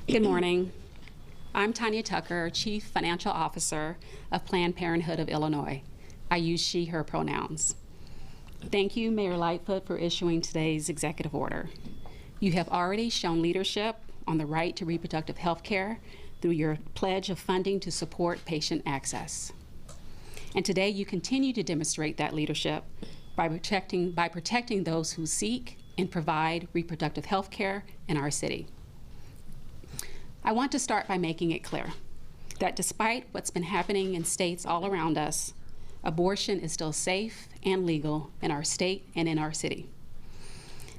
Good morning. I'm Tanya Tucker, Chief Financial Officer of Planned Parenthood of Illinois. I use she, her pronouns. Thank you, Mayor Lightfoot, for issuing today's executive order. You have already shown leadership on the right to reproductive health care through your pledge of funding to support patient access. And today you continue to demonstrate that leadership by protecting those who seek and provide reproductive health care in our city. I want to start by making it clear that despite what's been happening in states all around us, abortion is still safe and legal in our state and in our city.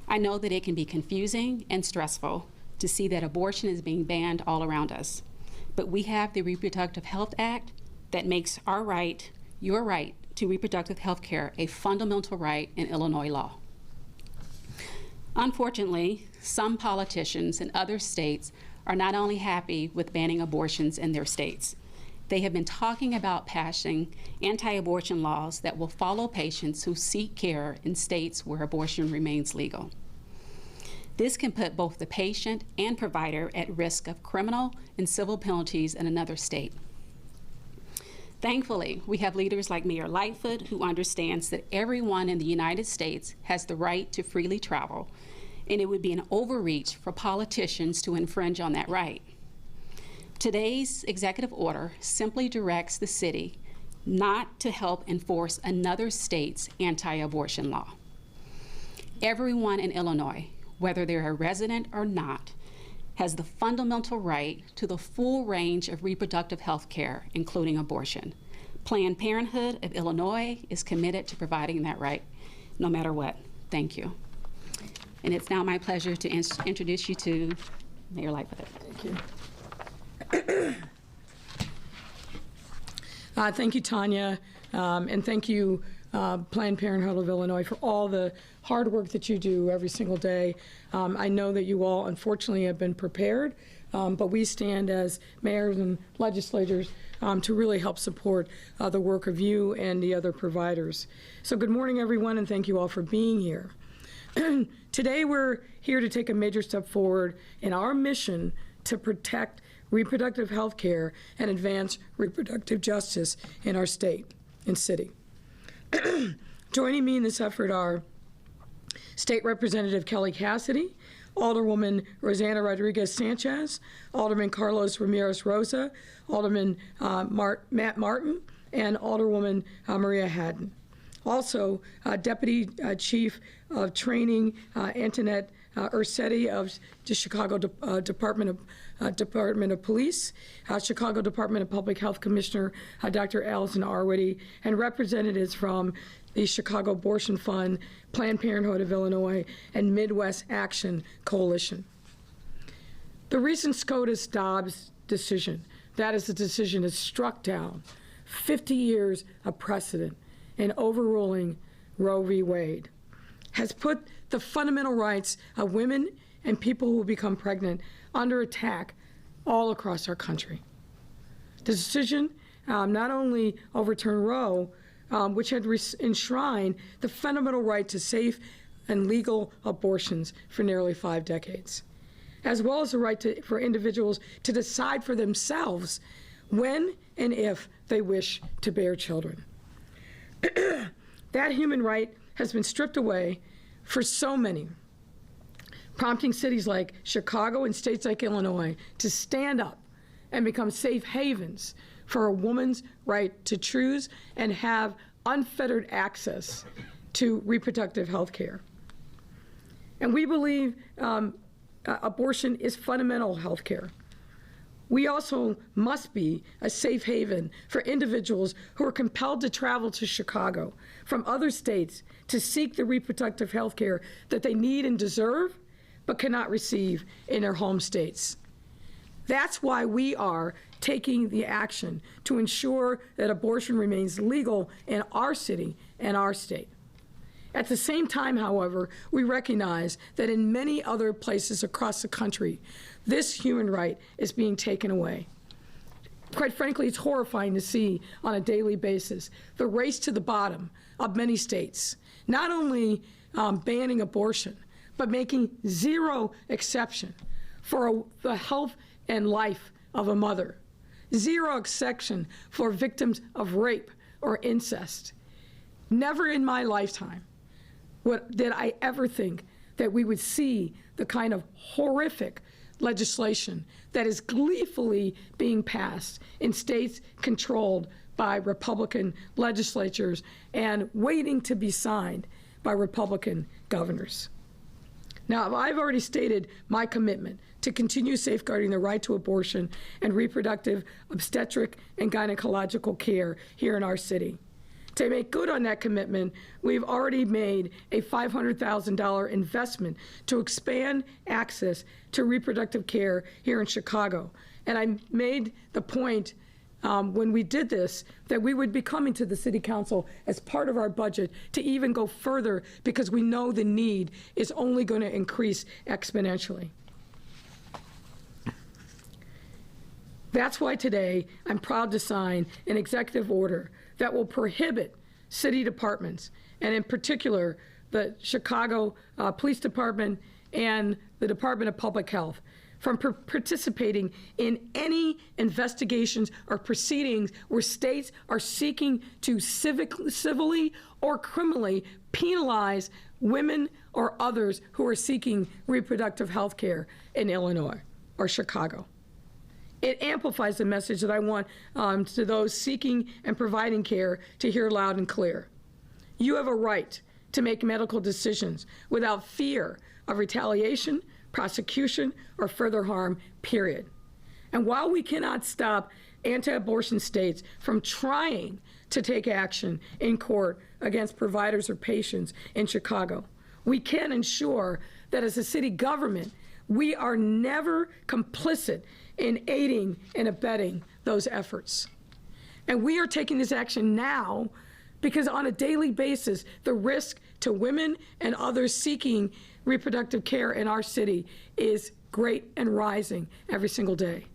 I know that it can be confusing and stressful to see that abortion is being banned all around us, but we have the Reproductive Health Act that makes our right, your right, to reproductive health care a fundamental right in Illinois law. Unfortunately, some politicians in other states are not only happy with banning abortions in their states, they have been talking about passing anti-abortion laws that will follow patients who seek care in states where abortion remains legal. This can put both the patient and provider at risk of criminal and civil penalties in another state. Thankfully, we have leaders like Mayor Lightfoot who understands that everyone in the United States has the right to freely travel, and it would be an overreach for politicians to infringe on that right. Today's executive order simply directs the city not to help enforce another state's anti-abortion law. Everyone in Illinois, whether they're a resident or not, has the fundamental right to the full range of reproductive health care, including abortion. Planned Parenthood of Illinois is committed to providing that right, no matter what. Thank you. And it's now my pleasure to introduce you to Mayor Lightfoot. Thank you. Thank you, Tanya, and thank you, Planned Parenthood of Illinois, for all the hard work that you do every single day. I know that you all, unfortunately, have been prepared, but we stand as mayors and legislators to really help support the work of you and the other providers. So good morning, everyone, and thank you all for being here. Today, we're here to take a major step forward in our mission to protect reproductive health care and advance reproductive justice in our state and city. Joining me in this effort are State Representative Kelly Cassidy, Alderwoman Rosanna Rodriguez Sanchez, Alderman Carlos Ramirez Rosa, Alderman Matt Martin, and Alderwoman Maria Haddon. Also, Deputy Chief of Training Antoinette Ursetti of the Chicago Department of Police, Chicago Department of Public Health Commissioner Dr. Allison Arwady, and representatives from the Chicago Abortion Fund, Planned Parenthood of Illinois, and Midwest Action Coalition. The recent SCOTUS-Dobbs decision, that is the decision that struck down 50 years of precedent in overruling Roe v. Wade, has put the fundamental rights of women and people who become pregnant under attack all across our country. The decision not only overturned Roe, which had enshrined the fundamental right to safe and legal abortions for nearly 5 decades, as well as the right for individuals to decide for themselves when and if they wish to bear children. That human right has been stripped away for so many, prompting cities like Chicago and states like Illinois to stand up and become safe havens for a woman's right to choose and have unfettered access to reproductive health care. And we believe abortion is fundamental health care. We also must be a safe haven for individuals who are compelled to travel to Chicago from other states to seek the reproductive health care that they need and deserve, but cannot receive in their home states. That's why we are taking the action to ensure that abortion remains legal in our city and our state. At the same time, however, we recognize that in many other places across the country, this human right is being taken away. Quite frankly, it's horrifying to see on a daily basis the race to the bottom of many states, not only banning abortion, but making zero exception for the health and life of a mother. Zero exception for victims of rape or incest. Never in my lifetime did I ever think that we would see the kind of horrific legislation that is gleefully being passed in states controlled by Republican legislatures and waiting to be signed by Republican governors. Now, I've already stated my commitment to continue safeguarding the right to abortion and reproductive, obstetric, and gynecological care here in our city. To make good on that commitment, we've already made a $500,000 investment to expand access to reproductive care here in Chicago. And I made the point when we did this that we would be coming to the City Council as part of our budget to even go further because we know the need is only going to increase exponentially. That's why today I'm proud to sign an executive order that will prohibit city departments, and in particular the Chicago Police Department and the Department of Public Health, from participating in any investigations or proceedings where states are seeking to civilly or criminally penalize women or others who are seeking reproductive health care in Illinois or Chicago. It amplifies the message that I want to those seeking and providing care to hear loud and clear. You have a right to make medical decisions without fear of retaliation, prosecution, or further harm, period. And while we cannot stop anti-abortion states from trying to take action in court against providers or patients in Chicago, we can ensure that as a city government, we are never complicit in aiding and abetting those efforts. And we are taking this action now because on a daily basis, the risk to women and others seeking reproductive care in our city is great and rising every single day.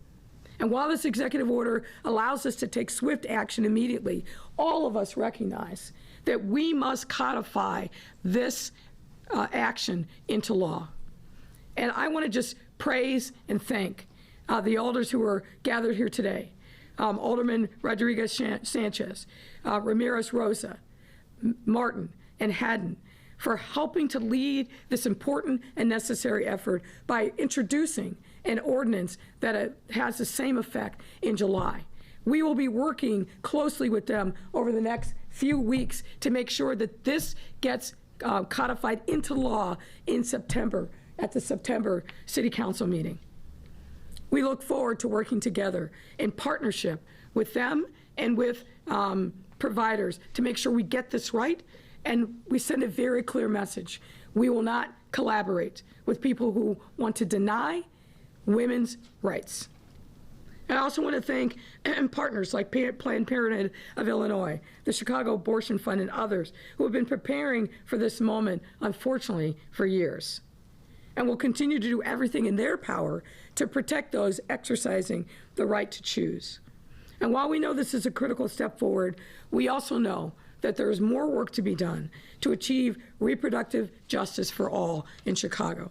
And while this executive order allows us to take swift action immediately, all of us recognize that we must codify this action into law. And I want to just praise and thank the alders who are gathered here today. Alderman Rodriguez Sanchez, Ramirez Rosa, Martin, and Haddon for helping to lead this important and necessary effort by introducing an ordinance that has the same effect in July. We will be working closely with them over the next few weeks to make sure that this gets codified into law in September at the September City Council meeting. We look forward to working together in partnership with them and with providers to make sure we get this right, and we send a very clear message. We will not collaborate with people who want to deny women's rights. I also want to thank partners like Planned Parenthood of Illinois, the Chicago Abortion Fund, and others who have been preparing for this moment, unfortunately, for years, and will continue to do everything in their power to protect those exercising the right to choose. And while we know this is a critical step forward, we also know that there is more work to be done to achieve reproductive justice for all in Chicago.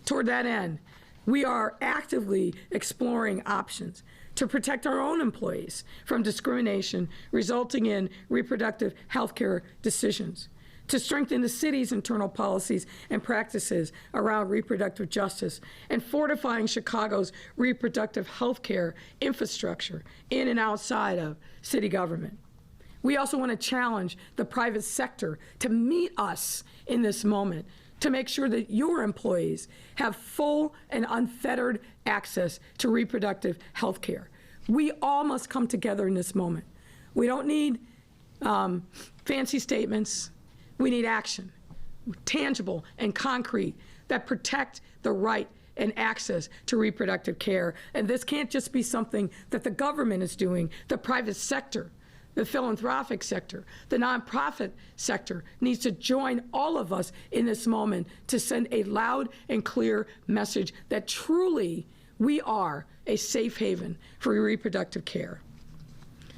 Toward that end, we are actively exploring options to protect our own employees from discrimination resulting in reproductive health care decisions, to strengthen the city's internal policies and practices around reproductive justice, and fortifying Chicago's reproductive health care infrastructure in and outside of city government. We also want to challenge the private sector to meet us in this moment to make sure that your employees have full and unfettered access to reproductive health care. We all must come together in this moment. We don't need fancy statements. We need action, tangible and concrete, that protect the right and access to reproductive care. And this can't just be something that the government is doing. The private sector, the philanthropic sector, the nonprofit sector needs to join all of us in this moment to send a loud and clear message that truly we are a safe haven for reproductive care.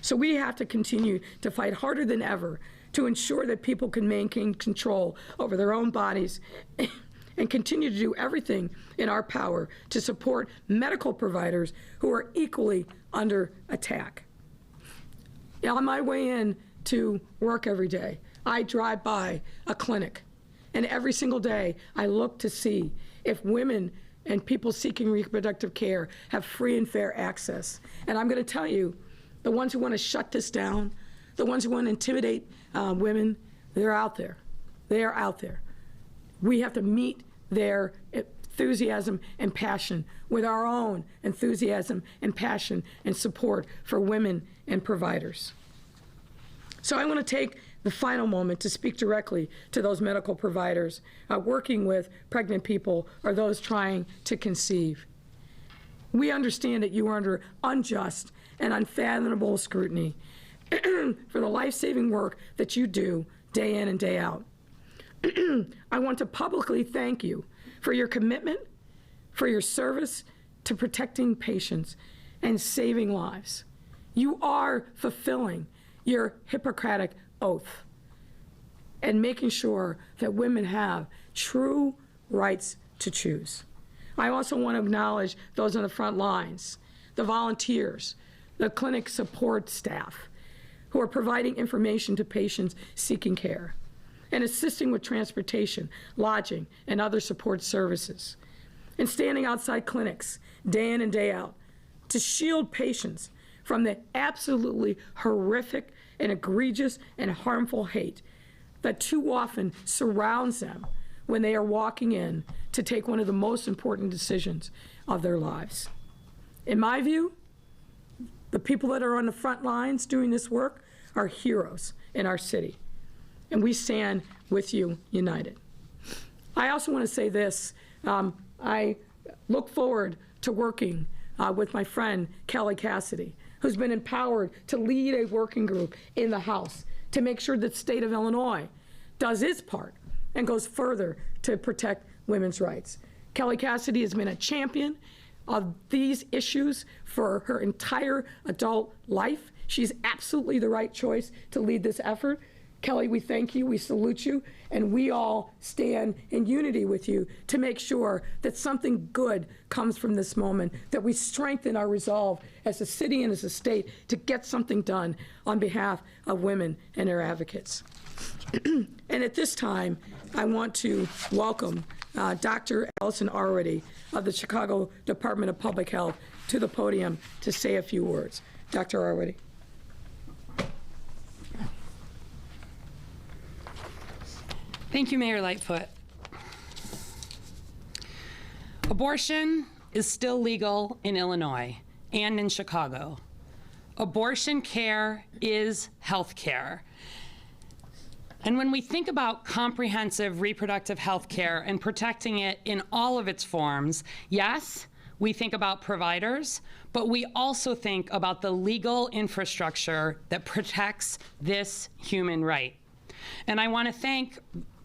So we have to continue to fight harder than ever to ensure that people can maintain control over their own bodies and continue to do everything in our power to support medical providers who are equally under attack. On my way in to work every day, I drive by a clinic, and every single day I look to see if women and people seeking reproductive care have free and fair access. And I'm going to tell you, the ones who want to shut this down, the ones who want to intimidate women, they're out there. They are out there. We have to meet their enthusiasm and passion with our own enthusiasm and passion and support for women and providers. So I want to take the final moment to speak directly to those medical providers working with pregnant people or those trying to conceive. We understand that you are under unjust and unfathomable scrutiny for the life-saving work that you do day in and day out. I want to publicly thank you for your commitment, for your service to protecting patients and saving lives. You are fulfilling your Hippocratic oath and making sure that women have true rights to choose. I also want to acknowledge those on the front lines, the volunteers, the clinic support staff who are providing information to patients seeking care and assisting with transportation, lodging, and other support services, and standing outside clinics day in and day out to shield patients from the absolutely horrific and egregious and harmful hate that too often surrounds them when they are walking in to take one of the most important decisions of their lives. In my view, the people that are on the front lines doing this work are heroes in our city, and we stand with you united. I also want to say this. I look forward to working with my friend Kelly Cassidy, who's been empowered to lead a working group in the House to make sure that the state of Illinois does its part and goes further to protect women's rights. Kelly Cassidy has been a champion of these issues for her entire adult life. She's absolutely the right choice to lead this effort. Kelly, we thank you, we salute you, and we all stand in unity with you to make sure that something good comes from this moment, that we strengthen our resolve as a city and as a state to get something done on behalf of women and their advocates. And at this time, I want to welcome Dr. Allison Arwady of the Chicago Department of Public Health to the podium to say a few words. Dr. Arwady. Thank you, Mayor Lightfoot. Abortion is still legal in Illinois and in Chicago. Abortion care is health care. And when we think about comprehensive reproductive health care and protecting it in all of its forms, yes, we think about providers, but we also think about the legal infrastructure that protects this human right. And I want to thank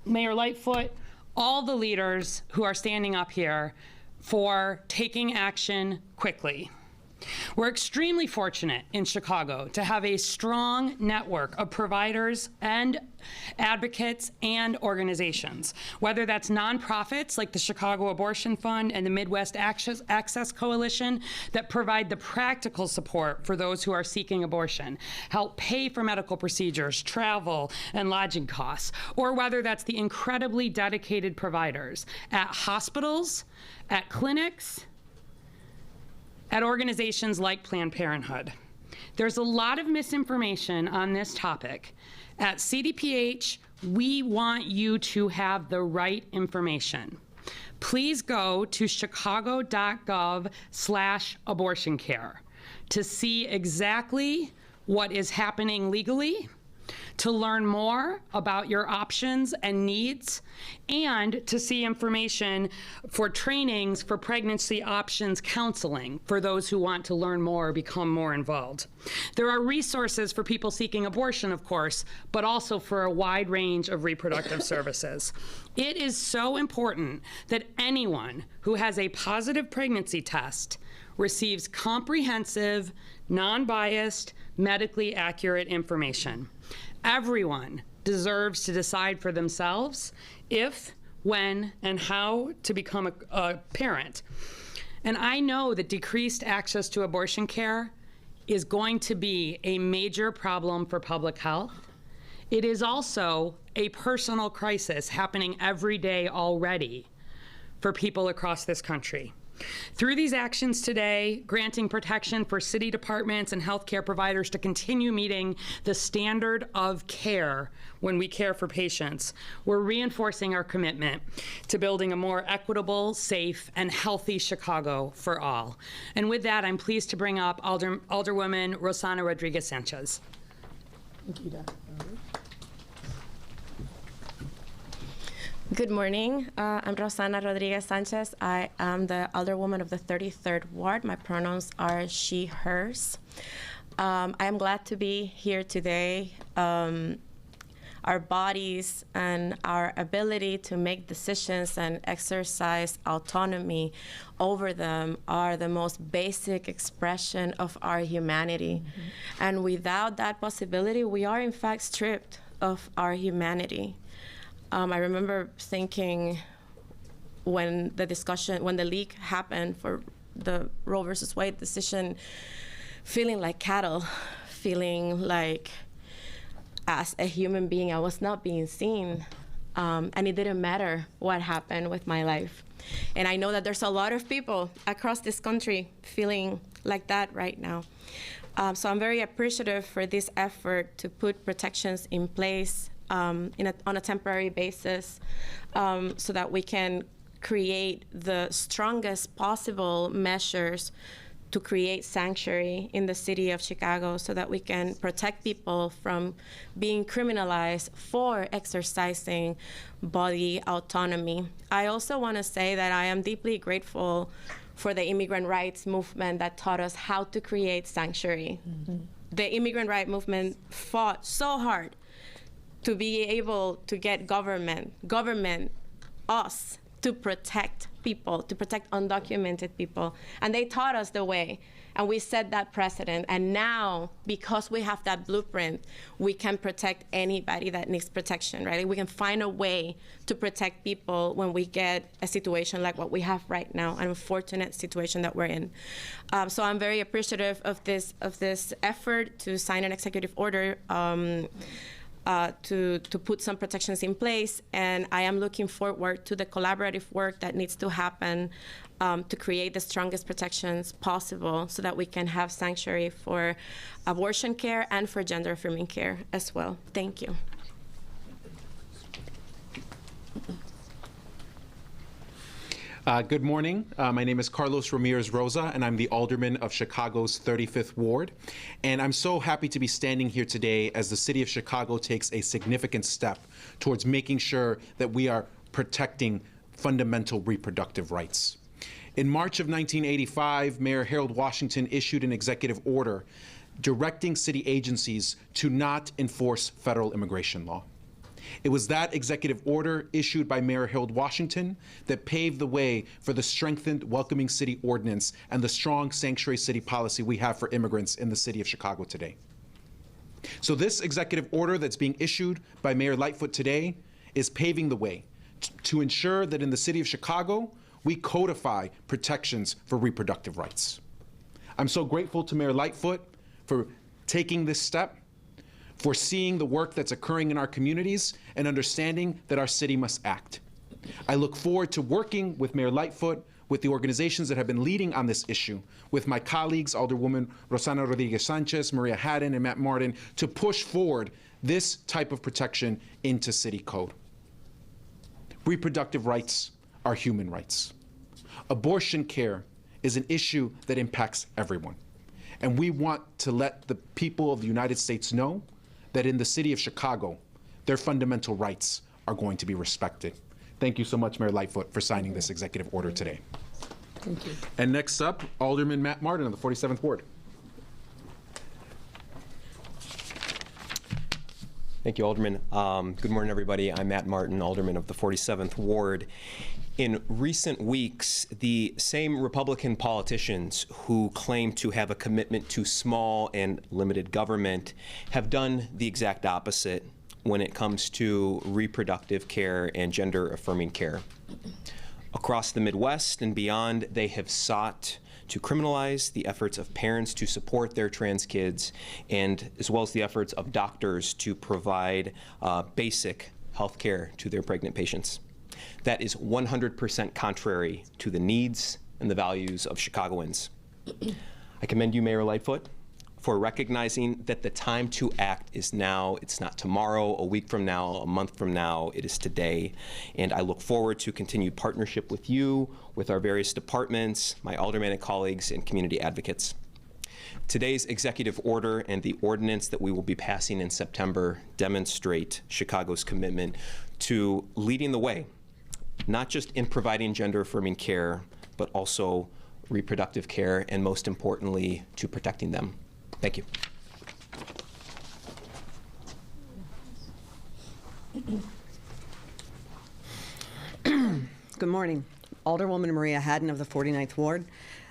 Mayor Lightfoot, all the leaders who are standing up here for taking action quickly. We're extremely fortunate in Chicago to have a strong network of providers and advocates and organizations, whether that's nonprofits like the Chicago Abortion Fund and the Midwest Access Coalition that provide the practical support for those who are seeking abortion, help pay for medical procedures, travel, and lodging costs, or whether that's the incredibly dedicated providers at hospitals, at clinics, at organizations like Planned Parenthood. There's a lot of misinformation on this topic. At CDPH, we want you to have the right information. Please go to chicago.gov/abortioncare to see exactly what is happening legally, to learn more about your options and needs, and to see information for trainings for pregnancy options counseling for those who want to learn more or become more involved. There are resources for people seeking abortion, of course, but also for a wide range of reproductive services. It is so important that anyone who has a positive pregnancy test receives comprehensive, non-biased, medically accurate information. Everyone deserves to decide for themselves if when, and how to become a parent. And I know that decreased access to abortion care is going to be a major problem for public health. It is also a personal crisis happening every day already for people across this country. Through these actions today, granting protection for city departments and healthcare providers to continue meeting the standard of care when we care for patients, we're reinforcing our commitment to building a more equitable, safe, and healthy Chicago for all. And with that, I'm pleased to bring up Alderwoman Rosana Rodriguez-Sanchez. Thank you, Dr. Good morning. I'm Rosana Rodriguez Sanchez. I am the Alderwoman of the 33rd Ward. My pronouns are she, hers. I am glad to be here today. Our bodies and our ability to make decisions and exercise autonomy over them are the most basic expression of our humanity. Mm-hmm. And without that possibility, we are in fact stripped of our humanity. I remember thinking when the leak happened for the Roe versus Wade decision, feeling like cattle, feeling like as a human being, I was not being seen. And it didn't matter what happened with my life. And I know that there's a lot of people across this country feeling like that right now. So I'm very appreciative for this effort to put protections in place on a temporary basis so that we can create the strongest possible measures to create sanctuary in the city of Chicago so that we can protect people from being criminalized for exercising body autonomy. I also want to say that I am deeply grateful for the immigrant rights movement that taught us how to create sanctuary. Mm-hmm. The immigrant rights movement fought so hard to be able to get government, us, to protect people, to protect undocumented people. And they taught us the way, and we set that precedent. And now, because we have that blueprint, we can protect anybody that needs protection, right? We can find a way to protect people when we get a situation like what we have right now, an unfortunate situation that we're in. So I'm very appreciative of this effort to sign an executive order to put some protections in place, and I am looking forward to the collaborative work that needs to happen to create the strongest protections possible so that we can have sanctuary for abortion care and for gender-affirming care as well. Thank you. Good morning. My name is Carlos Ramirez Rosa, and I'm the Alderman of Chicago's 35th Ward. And I'm so happy to be standing here today as the City of Chicago takes a significant step towards making sure that we are protecting fundamental reproductive rights. In March of 1985, Mayor Harold Washington issued an executive order directing city agencies to not enforce federal immigration law. It was that executive order issued by Mayor Harold Washington that paved the way for the strengthened Welcoming City Ordinance and the strong sanctuary city policy we have for immigrants in the city of Chicago today. So this executive order that's being issued by Mayor Lightfoot today is paving the way to ensure that in the city of Chicago, we codify protections for reproductive rights. I'm so grateful to Mayor Lightfoot for taking this step, for seeing the work that's occurring in our communities and understanding that our city must act. I look forward to working with Mayor Lightfoot, with the organizations that have been leading on this issue, with my colleagues, Alderwoman Rosana Rodriguez Sanchez, Maria Haddon, and Matt Martin, to push forward this type of protection into city code. Reproductive rights are human rights. Abortion care is an issue that impacts everyone. And we want to let the people of the United States know that in the city of Chicago, their fundamental rights are going to be respected. Thank you so much, Mayor Lightfoot, for signing this executive order today. Thank you. And next up, Alderman Matt Martin of the 47th Ward. Thank you, Alderman. Good morning, everybody. I'm Matt Martin, Alderman of the 47th Ward. In recent weeks, the same Republican politicians who claim to have a commitment to small and limited government have done the exact opposite when it comes to reproductive care and gender-affirming care. Across the Midwest and beyond, they have sought to criminalize the efforts of parents to support their trans kids, and as well as the efforts of doctors to provide basic health care to their pregnant patients. That is 100% contrary to the needs and the values of Chicagoans. I commend you, Mayor Lightfoot, for recognizing that the time to act is now. It's not tomorrow, a week from now, a month from now. It is today. And I look forward to continued partnership with you, with our various departments, my aldermanic colleagues, and community advocates. Today's executive order and the ordinance that we will be passing in September demonstrate Chicago's commitment to leading the way, not just in providing gender-affirming care, but also reproductive care, and most importantly, to protecting them. Thank you. Good morning. Alderwoman Maria Haddon of the 49th Ward.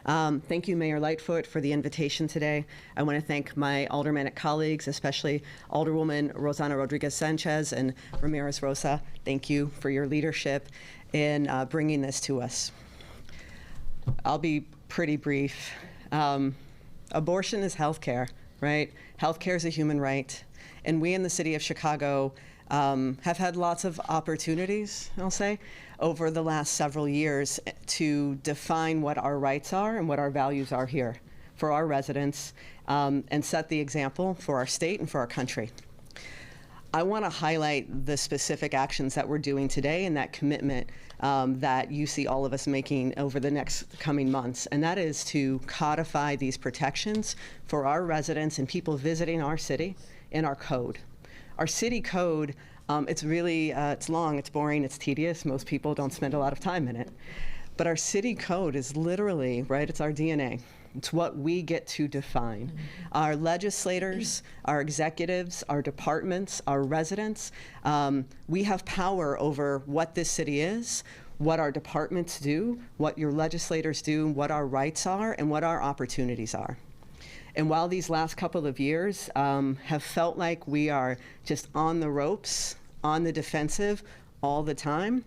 Thank you, Mayor Lightfoot, for the invitation today. I want to thank my aldermanic colleagues, especially Alderwoman Rosanna Rodriguez-Sanchez and Ramirez Rosa. Thank you for your leadership in bringing this to us. I'll be pretty brief. Abortion is health care, right? Health care is a human right. And we in the city of Chicago have had lots of opportunities, I'll say, over the last several years to define what our rights are and what our values are here for our residents, and set the example for our state and for our country. I want to highlight the specific actions that we're doing today and that commitment that you see all of us making over the next coming months, and that is to codify these protections for our residents and people visiting our city in our code. Our city code, it's really, it's long, it's boring, it's tedious. Most people don't spend a lot of time in it. But our city code is literally, right, it's our DNA. It's what we get to define. Our legislators, our executives, our departments, our residents, we have power over what this city is, what our departments do, what your legislators do, what our rights are, and what our opportunities are. And while these last couple of years have felt like we are just on the ropes, on the defensive all the time,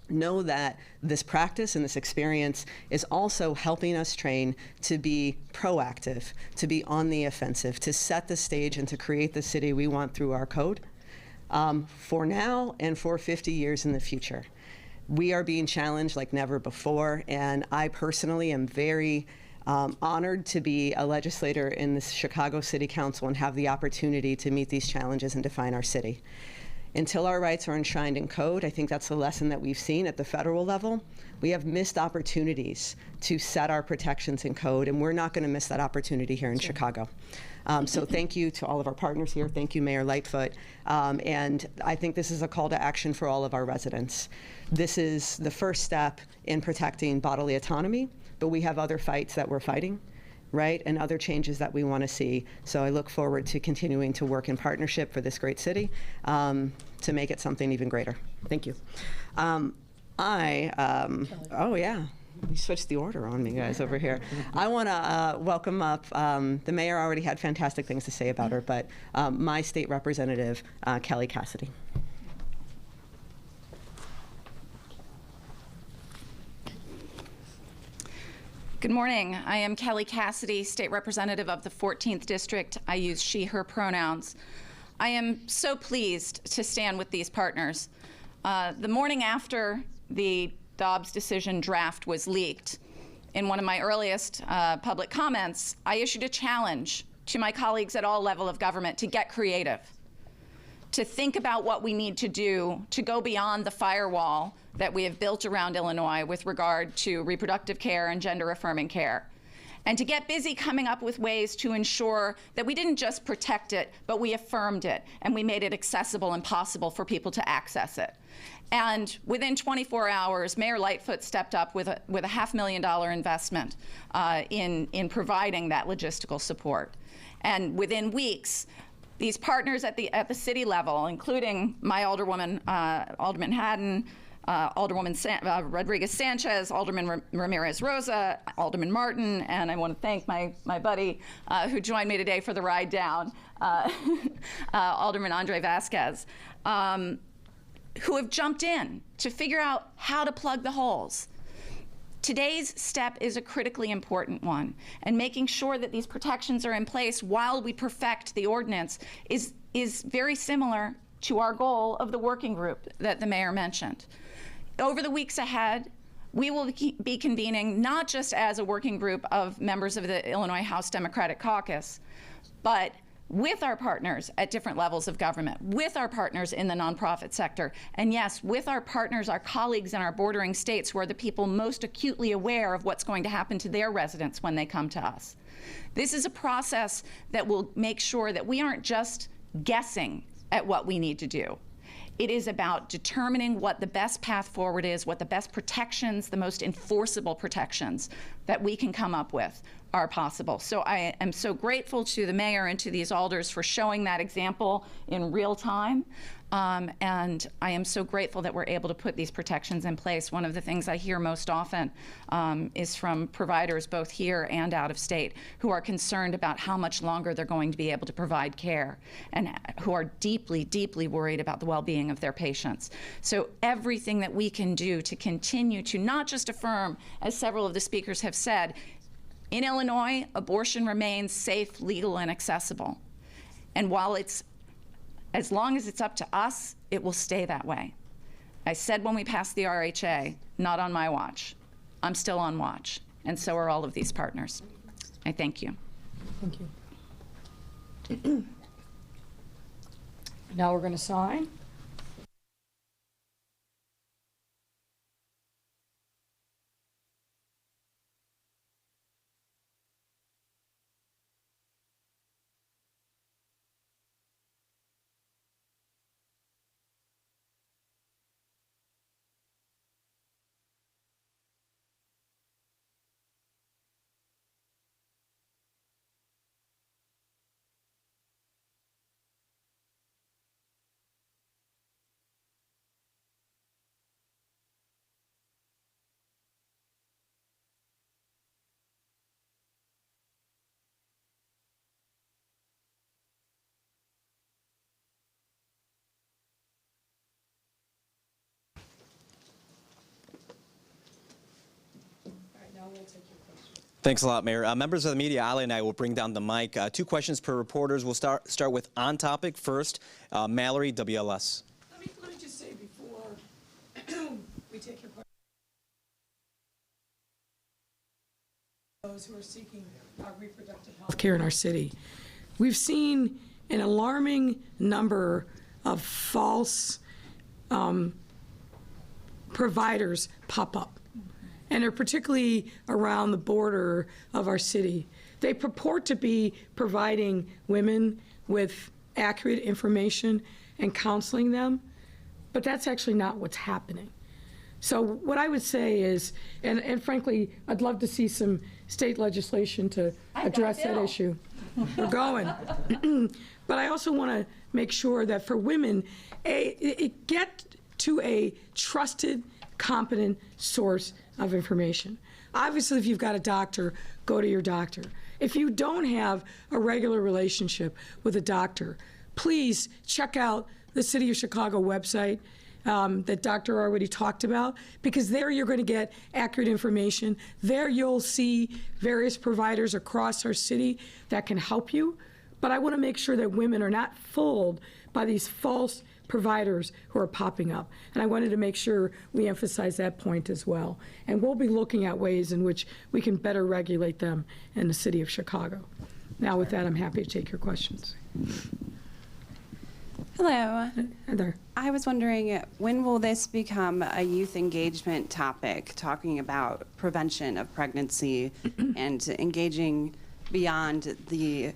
know that this practice and this experience is also helping us train to be proactive, to be on the offensive, to set the stage and to create the city we want through our code for now and for 50 years in the future. We are being challenged like never before, and I personally am very honored to be a legislator in the Chicago City Council and have the opportunity to meet these challenges and define our city. Until our rights are enshrined in code, I think that's the lesson that we've seen at the federal level. We have missed opportunities to set our protections in code, and we're not going to miss that opportunity here in Chicago. So thank you to all of our partners here. Thank you, Mayor Lightfoot. And I think this is a call to action for all of our residents. This is the first step in protecting bodily autonomy, but we have other fights that we're fighting, right, and other changes that we want to see. So I look forward to continuing to work in partnership for this great city to make it something even greater. Thank you. Oh yeah, we switched the order on me, guys, over here. I want to welcome up, the mayor already had fantastic things to say about her, but my state representative, Kelly Cassidy. Good morning. I am Kelly Cassidy, State Representative of the 14th District. I use she, her pronouns. I am so pleased to stand with these partners. The morning after the Dobbs decision draft was leaked, in one of my earliest public comments, I issued a challenge to my colleagues at all levels of government to get creative, to think about what we need to do to go beyond the firewall that we have built around Illinois with regard to reproductive care and gender-affirming care, and to get busy coming up with ways to ensure that we didn't just protect it, but we affirmed it, and we made it accessible and possible for people to access it. And within 24 hours, Mayor Lightfoot stepped up with a $500,000 investment in providing that logistical support. And within weeks, these partners at the city level, including my Alderman Haddon, Alderwoman Rodriguez Sanchez, Alderman Ramirez Rosa, Alderman Martin, and I want to thank my buddy who joined me today for the ride down, Alderman Andre Vasquez, who have jumped in to figure out how to plug the holes. Today's step is a critically important one, and making sure that these protections are in place while we perfect the ordinance is very similar to our goal of the working group that the mayor mentioned. Over the weeks ahead, we will be convening not just as a working group of members of the Illinois House Democratic Caucus, but with our partners at different levels of government, with our partners in the nonprofit sector, and yes, with our partners, our colleagues in our bordering states who are the people most acutely aware of what's going to happen to their residents when they come to us. This is a process that will make sure that we aren't just guessing at what we need to do. It is about determining what the best path forward is, what the best protections, the most enforceable protections that we can come up with are possible. So I am so grateful to the mayor and to these alders for showing that example in real time. And I am so grateful that we're able to put these protections in place. One of the things I hear most often is from providers both here and out of state who are concerned about how much longer they're going to be able to provide care and who are deeply, deeply worried about the well-being of their patients. So everything that we can do to continue to not just affirm, as several of the speakers have said, in Illinois, abortion remains safe, legal, and accessible. And while as long as it's up to us, it will stay that way. I said when we passed the RHA, not on my watch. I'm still on watch, and so are all of these partners. I thank you. Thank you. Now we're going to sign. Thanks a lot, Mayor. Members of the media, Ali and I will bring down the mic. 2 questions per reporters. We'll start with on topic first. Mallory, WLS. Let me just say before we take your question, those who are seeking reproductive health care in our city, we've seen an alarming number of false providers pop up. And they're particularly around the border of our city. They purport to be providing women with accurate information and counseling them, but that's actually not what's happening. So what I would say is, and frankly, I'd love to see some state legislation to address that issue. We're going. But I also want to make sure that for women, get to a trusted, competent source of information. Obviously, if you've got a doctor, go to your doctor. If you don't have a regular relationship with a doctor, please check out the City of Chicago website that Dr. Arwady talked about, because there you're going to get accurate information. There you'll see various providers across our city that can help you. But I want to make sure that women are not fooled by these false providers who are popping up. And I wanted to make sure we emphasize that point as well. And we'll be looking at ways in which we can better regulate them in the city of Chicago. Now with that, I'm happy to take your questions. Hello. Heather. I was wondering, when will this become a youth engagement topic, talking about prevention of pregnancy and engaging beyond the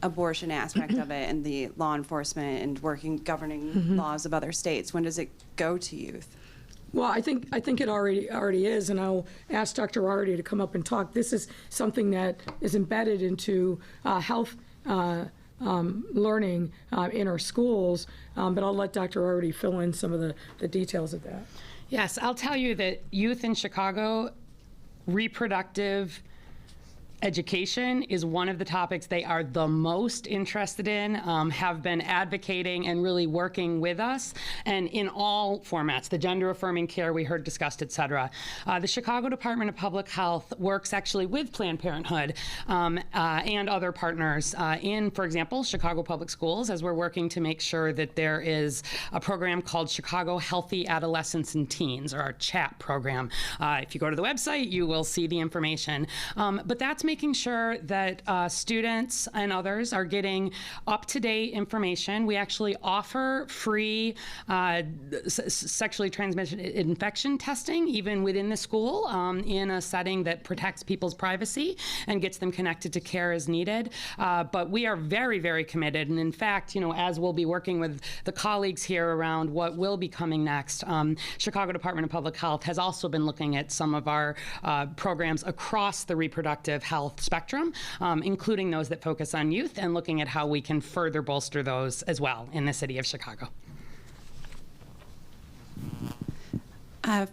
abortion aspect of it and the law enforcement and governing laws of other states? When does it go to youth? Well, I think it already is, and I'll ask Dr. Arwady to come up and talk. This is something that is embedded into health learning in our schools, but I'll let Dr. Arwady fill in some of the details of that. Yes, I'll tell you that youth in Chicago, reproductive education is one of the topics they are the most interested in, have been advocating and really working with us, and in all formats, the gender affirming care we heard discussed, et cetera. The Chicago Department of Public Health works actually with Planned Parenthood and other partners in, for example, Chicago Public Schools, as we're working to make sure that there is a program called Chicago Healthy Adolescents and Teens, or our CHAT program. If you go to the website, you will see the information. But that's making sure that students and others are getting up-to-date information. We actually offer free sexually transmitted infection testing, even within the school, in a setting that protects people's privacy and gets them connected to care as needed. But we are very, very committed. And in fact, as we'll be working with the colleagues here around what will be coming next, Chicago Department of Public Health has also been looking at some of our programs across the reproductive health spectrum, including those that focus on youth, and looking at how we can further bolster those as well in the city of Chicago.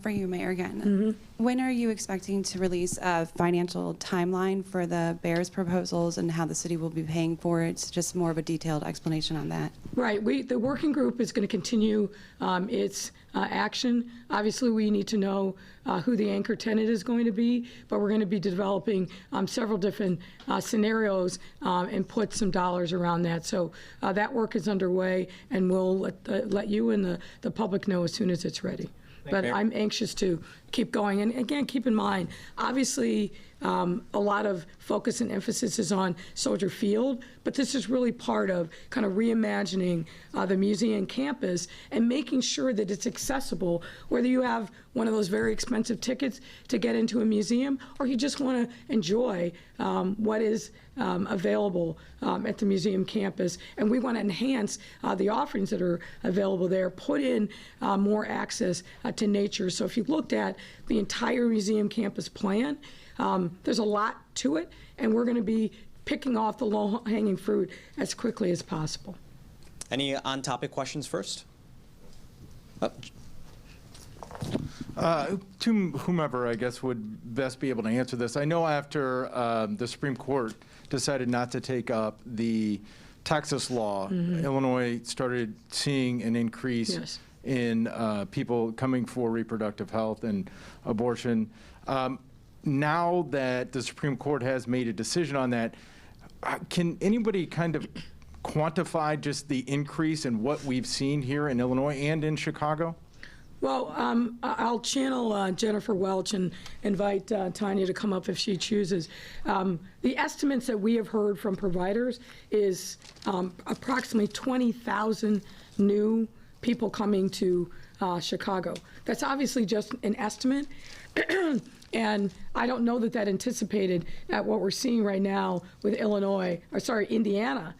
For you, Mayor, again, when are you expecting to release a financial timeline for the BEARS proposals and how the city will be paying for it? Just more of a detailed explanation on that. Right. The working group is going to continue its action. Obviously, we need to know who the anchor tenant is going to be, but we're going to be developing several different scenarios and put some dollars around that. So that work is underway, and we'll let you and the public know as soon as it's ready. But I'm anxious to keep going. And again, keep in mind, obviously, a lot of focus and emphasis is on Soldier Field, but this is really part of kind of reimagining the museum campus and making sure that it's accessible, whether you have one of those very expensive tickets to get into a museum or you just want to enjoy what is available at the museum campus. And we want to enhance the offerings that are available there, put in more access to nature. So if you looked at the entire museum campus plan, there's a lot to it, and we're going to be picking off the low-hanging fruit as quickly as possible. Any on-topic questions first? To whomever, I guess, would best be able to answer this. I know after the Supreme Court decided not to take up the Texas law, Illinois started seeing an increase in people coming for reproductive health and abortion. Now that the Supreme Court has made a decision on that, can anybody kind of quantify just the increase in what we've seen here in Illinois and in Chicago? Well, I'll channel Jennifer Welch and invite Tanya to come up if she chooses. The estimates that we have heard from providers is approximately 20,000 new people coming to Chicago. That's obviously just an estimate. And I don't know that anticipated at what we're seeing right now with Indiana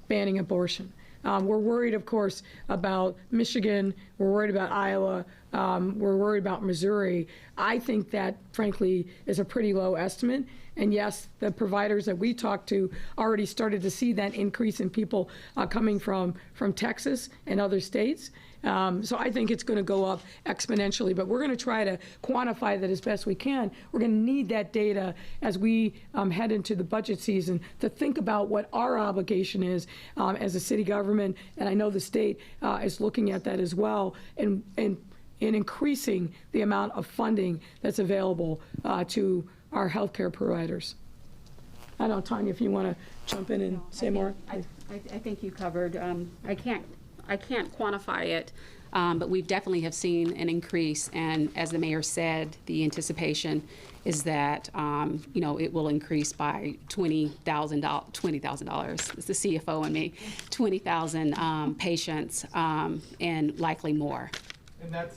banning abortion. We're worried, of course, about Michigan. We're worried about Iowa. We're worried about Missouri. I think that, frankly, is a pretty low estimate. And yes, the providers that we talked to already started to see that increase in people coming from Texas and other states. So I think it's going to go up exponentially, but we're going to try to quantify that as best we can. We're going to need that data as we head into the budget season to think about what our obligation is as a city government, and I know the state is looking at that as well, and increasing the amount of funding that's available to our healthcare providers. I don't know, Tanya, if you want to jump in and say more. I think you covered. I can't quantify it, but we definitely have seen an increase. And as the mayor said, the anticipation is that it will increase by $20,000. It's the CFO and me, 20,000 patients, and likely more. And that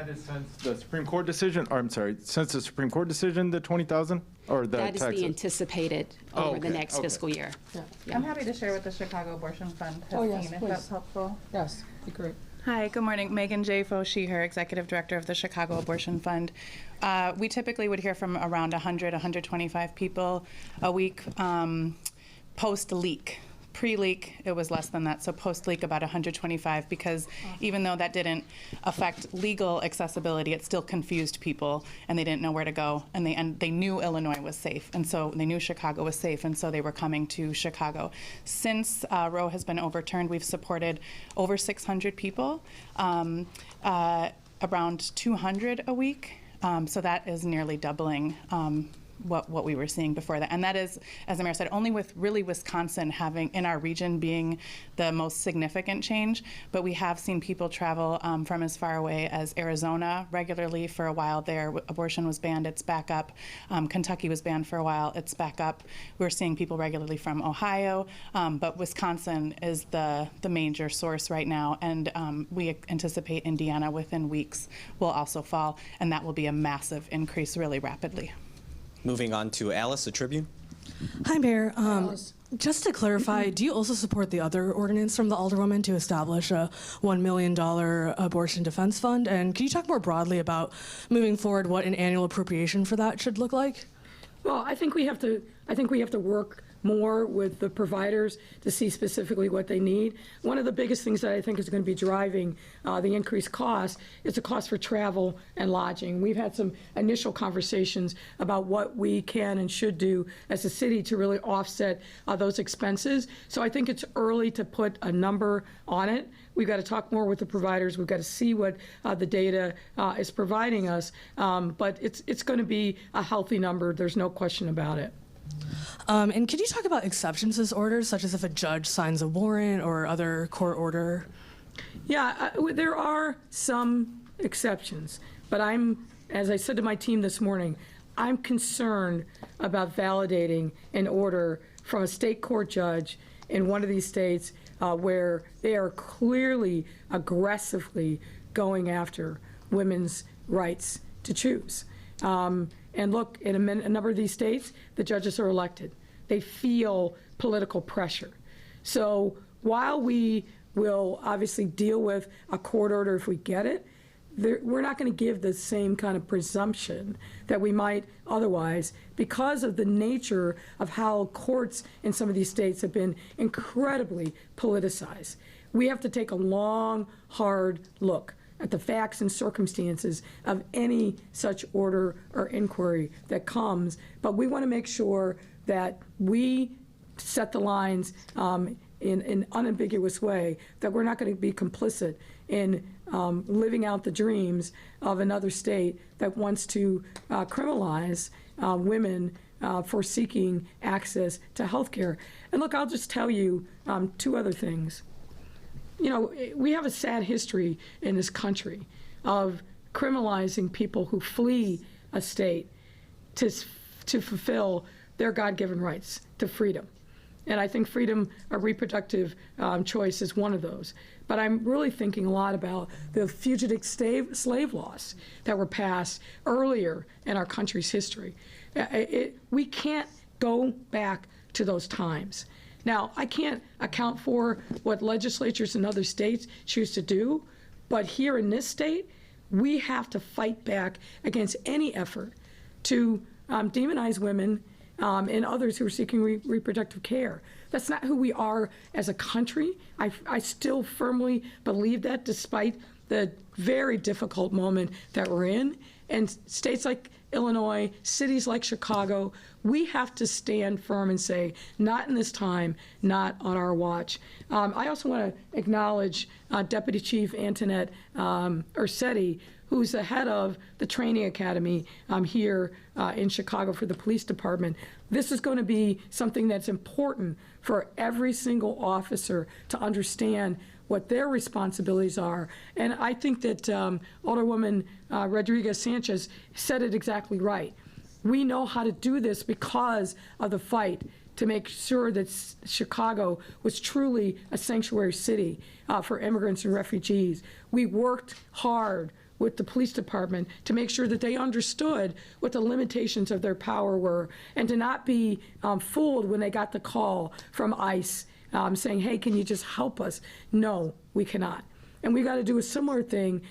is since the Supreme Court decision, or I'm sorry, since the Supreme Court decision, the 20,000, or the That is Texas? the anticipated over the next fiscal year. Yeah. I'm happy to share what the Chicago Abortion Fund has seen, if that's helpful. Yes, be great. Hi, good morning. Megan J. Fo-Sheher, Executive Director of the Chicago Abortion Fund. We typically would hear from around 100, 125 people a week post a leak Pre-leak, it was less than that, so post-leak about 125, because even though that didn't affect legal accessibility, it still confused people, and they didn't know where to go, and they knew Illinois was safe, and so they knew Chicago was safe, and so they were coming to Chicago. Since Roe has been overturned, we've supported over 600 people, around 200 a week, so that is nearly doubling what we were seeing before that. And that is, as the mayor said, only with really Wisconsin having, in our region, being the most significant change. But we have seen people travel from as far away as Arizona regularly. For a while there, abortion was banned, it's back up. Kentucky was banned for a while, it's back up. We're seeing people regularly from Ohio, but Wisconsin is the major source right now. And we anticipate Indiana within weeks will also fall, and that will be a massive increase really rapidly. Moving on to Alice, the Tribune. Hi, Mayor. Just to clarify, do you also support the other ordinance from the Alderwoman to establish a $1 million abortion defense fund? And can you talk more broadly about moving forward what an annual appropriation for that should look like? Well, I think we have to work more with the providers to see specifically what they need. One of the biggest things that I think is going to be driving the increased cost is the cost for travel and lodging. We've had some initial conversations about what we can and should do as a city to really offset those expenses. So I think it's early to put a number on it. We've got to talk more with the providers. We've got to see what the data is providing us. But it's going to be a healthy number. There's no question about it. And could you talk about exceptions to this order, such as if a judge signs a warrant or other court order? Yeah, there are some exceptions, but as I said to my team this morning, I'm concerned about validating an order from a state court judge in one of these states where they are clearly aggressively going after women's rights to choose. And look, in a number of these states, the judges are elected. They feel political pressure. So while we will obviously deal with a court order if we get it, we're not going to give the same kind of presumption that we might otherwise because of the nature of how courts in some of these states have been incredibly politicized. We have to take a long, hard look at the facts and circumstances of any such order or inquiry that comes, but we want to make sure that we set the lines in an unambiguous way, that we're not going to be complicit in living out the dreams of another state that wants to criminalize women for seeking access to health care. And look, I'll just tell you two other things. You know, we have a sad history in this country of criminalizing people who flee a state to fulfill their God-given rights to freedom. And I think freedom of reproductive choice is one of those. But I'm really thinking a lot about the fugitive slave laws that were passed earlier in our country's history. We can't go back to those times. Now, I can't account for what legislatures in other states choose to do, but here in this state, we have to fight back against any effort to demonize women and others who are seeking reproductive care. That's not who we are as a country. I still firmly believe that, despite the very difficult moment that we're in. And states like Illinois, cities like Chicago, we have to stand firm and say, not in this time, not on our watch. I also want to acknowledge Deputy Chief Antoinette Ursetti, who's the head of the training academy here in Chicago for the police department. This is going to be something that's important for every single officer to understand what their responsibilities are. And I think that Alderwoman Rodriguez-Sanchez said it exactly right. We know how to do this because of the fight to make sure that Chicago was truly a sanctuary city for immigrants and refugees. We worked hard with the police department to make sure that they understood what the limitations of their power were and to not be fooled when they got the call from ICE saying, hey, can you just help us? No, we cannot. And we got to do a similar thing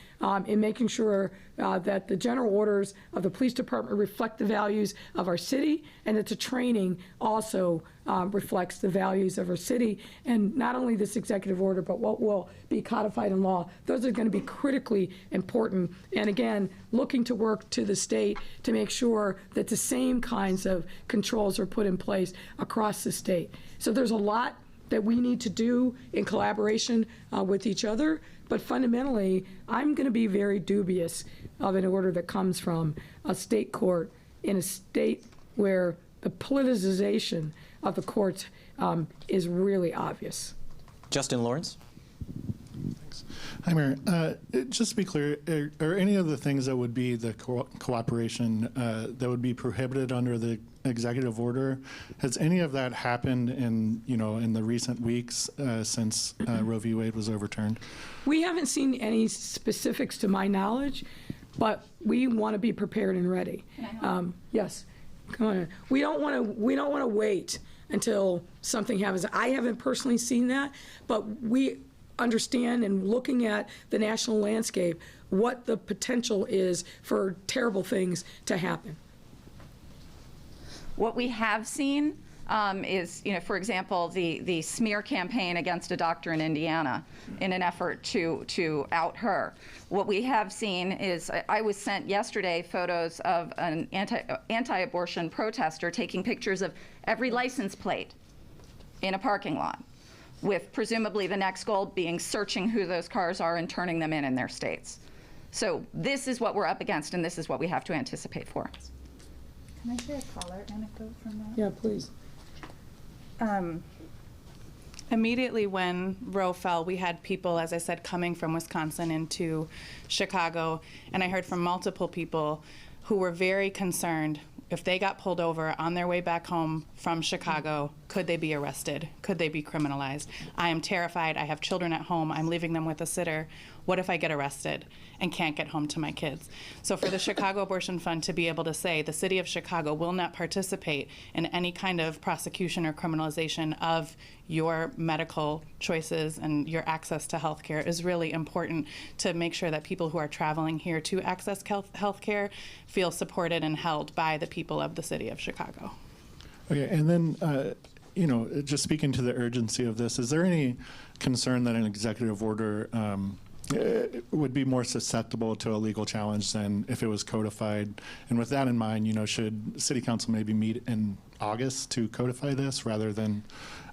in making sure that the general orders of the police department reflect the values of our city, and that the training also reflects the values of our city. And not only this executive order, but what will be codified in law. Those are going to be critically important. And again, looking to work to the state to make sure that the same kinds of controls are put in place across the state. So there's a lot that we need to do in collaboration with each other. But fundamentally, I'm going to be very dubious of an order that comes from a state court in a state where the politicization of the courts is really obvious. Justin Lawrence. Hi, Mayor. Just to be clear, are any of the things that would be the cooperation that would be prohibited under the executive order, has any of that happened in the recent weeks since Roe v. Wade was overturned? We haven't seen any specifics to my knowledge, but we want to be prepared and ready. Yes, come on. We don't want to wait until something happens. I haven't personally seen that, but we understand, and looking at the national landscape, what the potential is for terrible things to happen. What we have seen is, for example, the smear campaign against a doctor in Indiana in an effort to out her. What we have seen is, I was sent yesterday photos of an anti-abortion protester taking pictures of every license plate in a parking lot, with presumably the next goal being searching who those cars are and turning them in their states. So this is what we're up against, and this is what we have to anticipate for. Can I share a caller anecdote from that? Yeah, please. Immediately when Roe fell, we had people, as I said, coming from Wisconsin into Chicago, and I heard from multiple people who were very concerned if they got pulled over on their way back home from Chicago, could they be arrested? Could they be criminalized? I am terrified. I have children at home. I'm leaving them with a sitter. What if I get arrested and can't get home to my kids? So for the Chicago Abortion Fund to be able to say the city of Chicago will not participate in any kind of prosecution or criminalization of your medical choices and your access to health care is really important to make sure that people who are traveling here to access health care feel supported and held by the people of the city of Chicago. Okay, and then, just speaking to the urgency of this, is there any concern that an executive order would be more susceptible to a legal challenge than if it was codified? And with that in mind, should City Council maybe meet in August to codify this rather than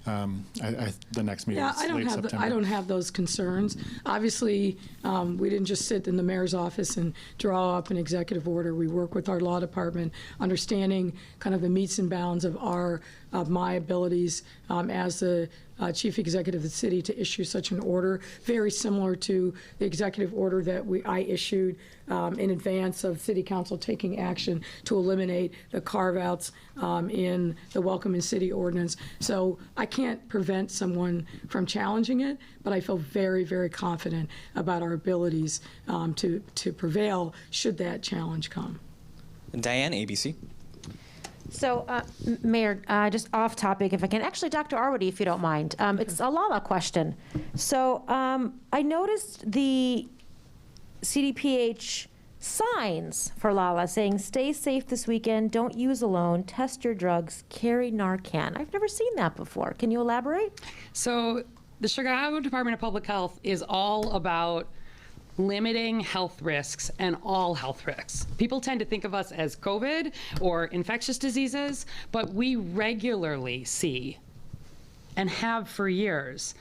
the next meeting? Yeah, I don't have those concerns. Obviously, we didn't just sit in the mayor's office and draw up an executive order. We work with our law department, understanding kind of the metes and bounds of my abilities as the chief executive of the city to issue such an order, very similar to the executive order that I issued in advance of City Council taking action to eliminate the carve-outs in the Welcome in City ordinance. So I can't prevent someone from challenging it, but I feel very, very confident about our abilities to prevail should that challenge come. Diane, ABC. So, Mayor, just off topic, if I can, actually, Dr. Arwady, if you don't mind. It's a Lala question. So, I noticed the CDPH signs for Lala saying, stay safe this weekend, don't use alone, test your drugs, carry Narcan. I've never seen that before. Can you elaborate? So, the Chicago Department of Public Health is all about limiting health risks and all health risks. People tend to think of us as COVID or infectious diseases, but we regularly see and have for years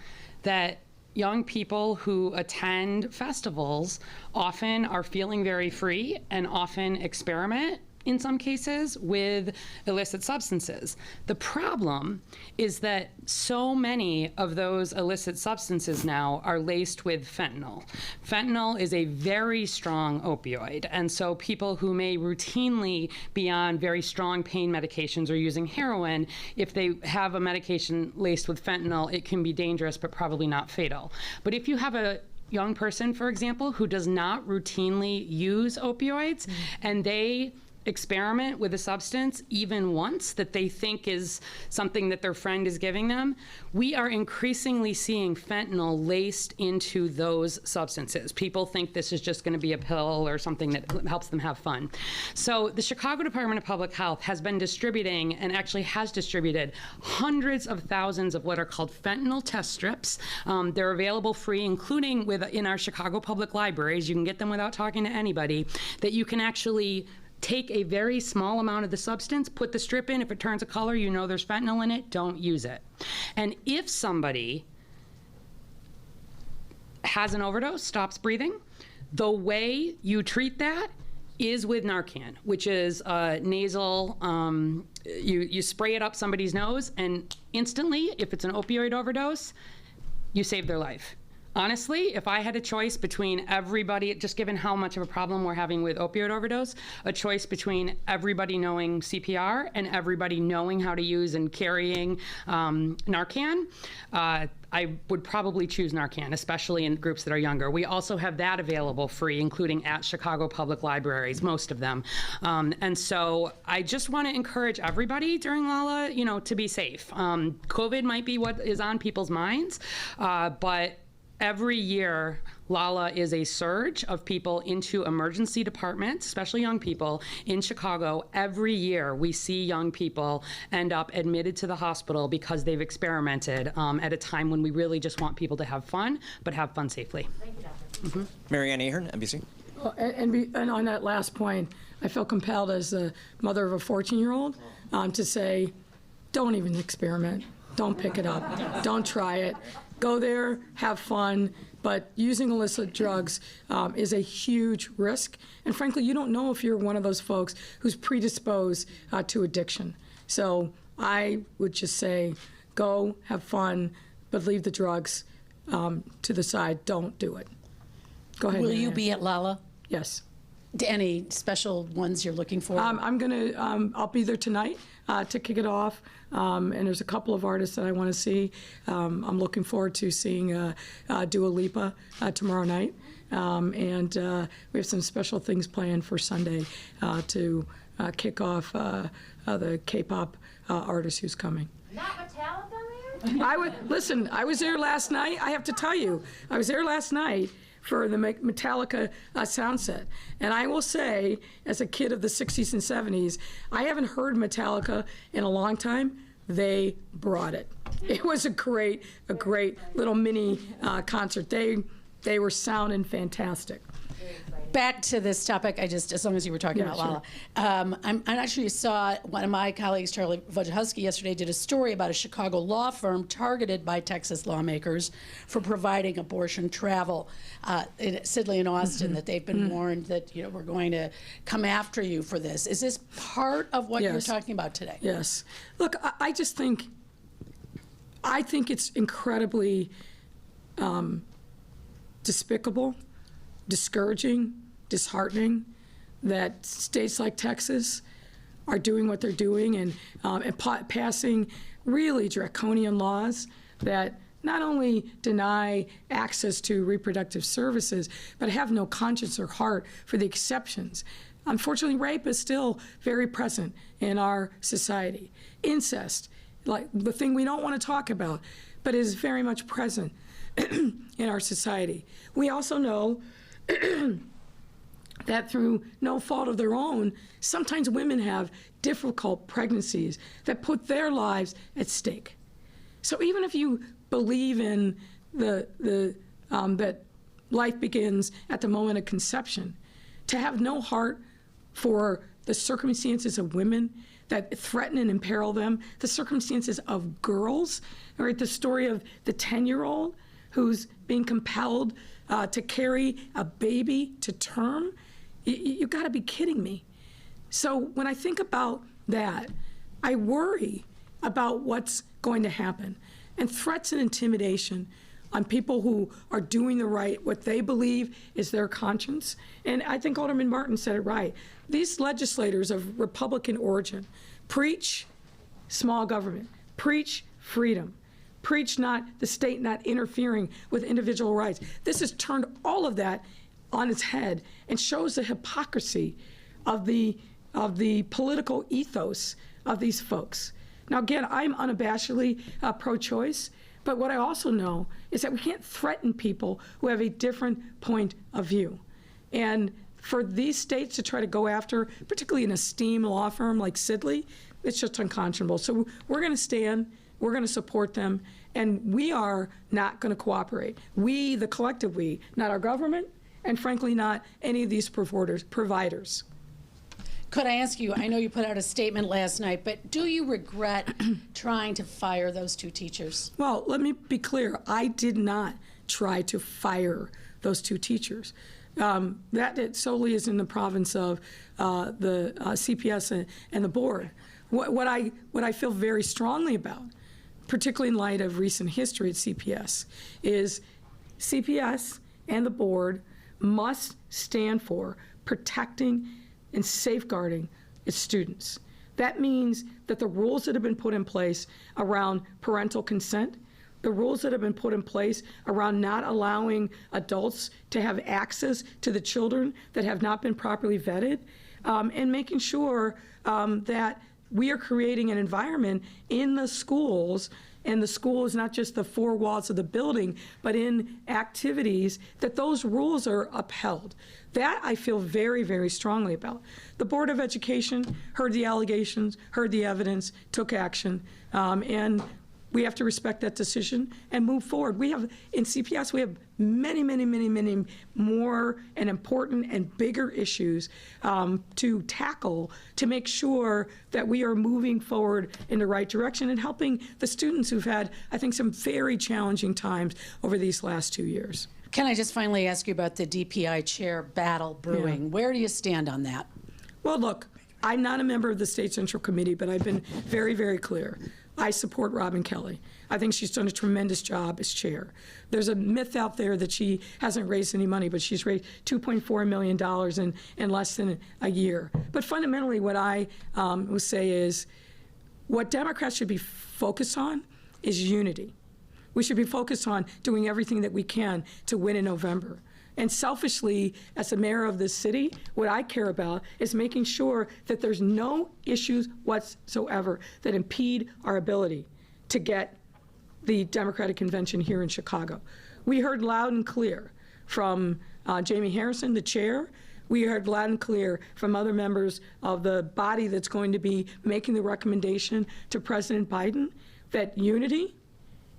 that young people who attend festivals often are feeling very free and often experiment in some cases with illicit substances. The problem is that so many of those illicit substances now are laced with fentanyl. Fentanyl is a very strong opioid, and so people who may routinely be on very strong pain medications or using heroin, if they have a medication laced with fentanyl, it can be dangerous but probably not fatal. But if you have a young person, for example, who does not routinely use opioids, and they experiment with a substance even once that they think is something that their friend is giving them, we are increasingly seeing fentanyl laced into those substances. People think this is just going to be a pill or something that helps them have fun. So the Chicago Department of Public Health has been distributing, and actually has distributed, hundreds of thousands of what are called fentanyl test strips. They're available free, including in our Chicago public libraries. You can get them without talking to anybody, that you can actually take a very small amount of the substance, put the strip in. If it turns a color, you know there's fentanyl in it, don't use it. And if somebody has an overdose, stops breathing, the way you treat that is with Narcan, which is nasal, you spray it up somebody's nose, and instantly, if it's an opioid overdose, you save their life. Honestly, if I had a choice between everybody, just given how much of a problem we're having with opioid overdose, a choice between everybody knowing CPR and everybody knowing how to use and carrying Narcan, I would probably choose Narcan, especially in groups that are younger. We also have that available free, including at Chicago Public Libraries, most of them. And so I just want to encourage everybody during Lala, to be safe. COVID might be what is on people's minds, but every year, Lala is a surge of people into emergency departments, especially young people, in Chicago. Every year, we see young people end up admitted to the hospital because they've experimented at a time when we really just want people to have fun, but have fun safely. Thank you, Doctor. Mary Ann Ahern, NBC. Well, and on that last point, I feel compelled as the mother of a 14-year-old to say, don't even experiment. Don't pick it up. Don't try it. Go there, have fun, but using illicit drugs is a huge risk. And frankly, you don't know if you're one of those folks who's predisposed to addiction. So I would just say, go, have fun, but leave the drugs to the side. Don't do it. Go ahead. Will Mary you Ann. be at Lala? Yes. Any special ones you're looking for? I'll be there tonight to kick it off. And there's a couple of artists that I want to see. I'm looking forward to seeing Dua Lipa tomorrow night. And we have some special things planned for Sunday to kick off the K-pop artist who's coming. Not Metallica, Mayor? I was there last night. I have to tell you, I was there last night for the Metallica sound set. And I will say, as a kid of the 60s and 70s, I haven't heard Metallica in a long time. They brought it. It was a great little mini concert. They were sounding fantastic. Back to this topic, as long as you were talking about Lala. I actually saw one of my colleagues, Charlie Wojciechowski, yesterday did a story about a Chicago law firm targeted by Texas lawmakers for providing abortion travel in Sidley and Austin, that they've been warned that we're going to come after you for this. Is this part of what you're talking about today? Yes. Look, I just think it's incredibly despicable, discouraging, disheartening that states like Texas are doing what they're doing and passing really draconian laws that not only deny access to reproductive services, but have no conscience or heart for the exceptions. Unfortunately, rape is still very present in our society. Incest, like the thing we don't want to talk about, but is very much present in our society. We also know that through no fault of their own, sometimes women have difficult pregnancies that put their lives at stake. So even if you believe in that life begins at the moment of conception, to have no heart for the circumstances of women that threaten and imperil them, the circumstances of girls, right? The story of the 10-year-old who's being compelled to carry a baby to term. You got to be kidding me. So when I think about that, I worry about what's going to happen. And threats and intimidation on people who are doing what they believe is their conscience. And I think Alderman Martin said it right. These legislators of Republican origin preach small government, preach freedom, preach the state not interfering with individual rights. This has turned all of that on its head and shows the hypocrisy of the of the political ethos of these folks. Now, again, I'm unabashedly pro-choice, but what I also know is that we can't threaten people who have a different point of view. And for these states to try to go after, particularly an esteemed law firm like Sidley, it's just unconscionable. So we're going to stand, we're going to support them, and we are not going to cooperate. We, the collective we, not our government, and frankly not any of these providers. Could I ask you, I know you put out a statement last night, but do you regret trying to fire those 2 teachers? Well, let me be clear. I did not try to fire those 2 teachers. That solely is in the province of the CPS and the board. What I feel very strongly about, particularly in light of recent history at CPS, is CPS and the board must stand for protecting and safeguarding its students. That means that the rules that have been put in place around parental consent, the rules that have been put in place around not allowing adults to have access to the children that have not been properly vetted, and making sure that we are creating an environment in the schools, and the school is not just the 4 walls of the building, but in activities, that those rules are upheld. That I feel very, very strongly about. The Board of Education heard the allegations, heard the evidence, took action, and we have to respect that decision and move forward. We have, in CPS, we have many, many, many, many more and important and bigger issues to tackle to make sure that we are moving forward in the right direction and helping the students who've had, I think, some very challenging times over these last 2 years. Can I just finally ask you about the DPI chair battle brewing? Yeah. Where do you stand on that? Well, look, I'm not a member of the State Central Committee, but I've been very, very clear. I support Robin Kelly. I think she's done a tremendous job as chair. There's a myth out there that she hasn't raised any money, but she's raised $2.4 million in less than a year. But fundamentally, what I would say is what Democrats should be focused on is unity. We should be focused on doing everything that we can to win in November. And selfishly, as the mayor of this city, what I care about is making sure that there's no issues whatsoever that impede our ability to get the Democratic Convention here in Chicago. We heard loud and clear from Jamie Harrison, the chair. We heard loud and clear from other members of the body that's going to be making the recommendation to President Biden that unity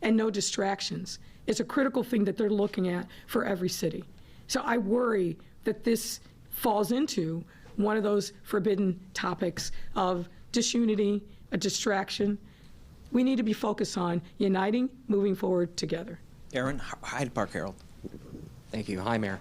and no distractions is a critical thing that they're looking at for every city. So I worry that this falls into one of those forbidden topics of disunity, a distraction. We need to be focused on uniting, moving forward together. Aaron, Hyde Park Herald. Thank you. Hi, Mayor.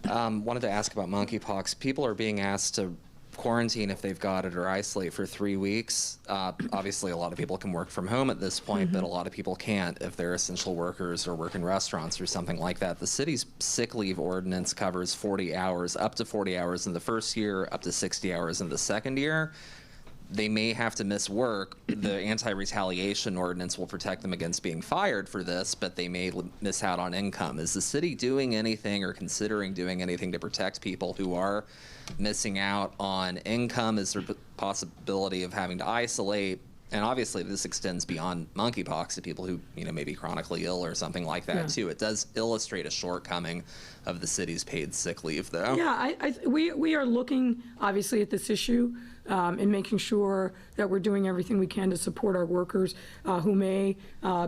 Wanted to ask about monkeypox. People are being asked to quarantine if they've got it or isolate for 3 weeks. Obviously, a lot of people can work from home at this point, but a lot of people can't if they're essential workers or work in restaurants or something like that. The city's sick leave ordinance covers 40 hours, up to 40 hours in the first year, up to 60 hours in the second year. They may have to miss work. The anti-retaliation ordinance will protect them against being fired for this, but they may miss out on income. Is the city doing anything or considering doing anything to protect people who are missing out on income? Is there a possibility of having to isolate? And obviously this extends beyond monkeypox to people who, may be chronically ill or something like that too. It does illustrate a shortcoming of the city's paid sick leave though. Yeah, we are looking obviously at this issue and making sure that we're doing everything we can to support our workers who may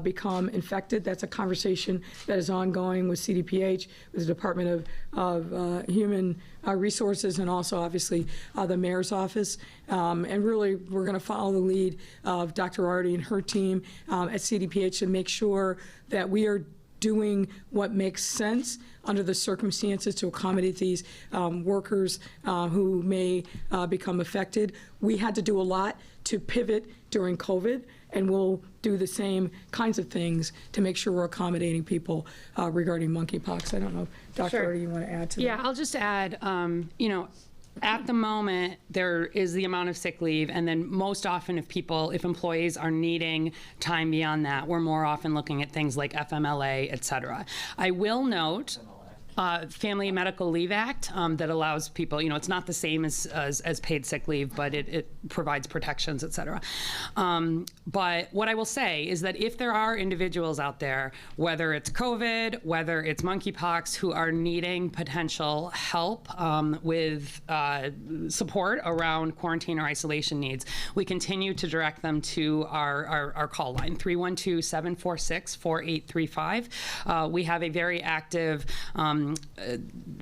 become infected. That's a conversation that is ongoing with CDPH, with the Department of Human Resources, and also obviously the mayor's office. And really, we're going to follow the lead of Dr. Arwady and her team at CDPH to make sure that we are doing what makes sense under the circumstances to accommodate these workers who may become affected. We had to do a lot to pivot during COVID, and we'll do the same kinds of things to make sure we're accommodating people regarding monkeypox. I don't know, Dr. Arwady, you want to add to that? Yeah, I'll just add, at the moment, there is the amount of sick leave, and then most often if employees are needing time beyond that, we're more often looking at things like FMLA, et cetera. I will note Family Medical Leave Act that allows people, it's not the same as paid sick leave, but it provides protections, et cetera. But what I will say is that if there are individuals out there, whether it's COVID, whether it's monkeypox, who are needing potential help with support around quarantine or isolation needs, we continue to direct them to our call line, 312-746-4835. We have a very active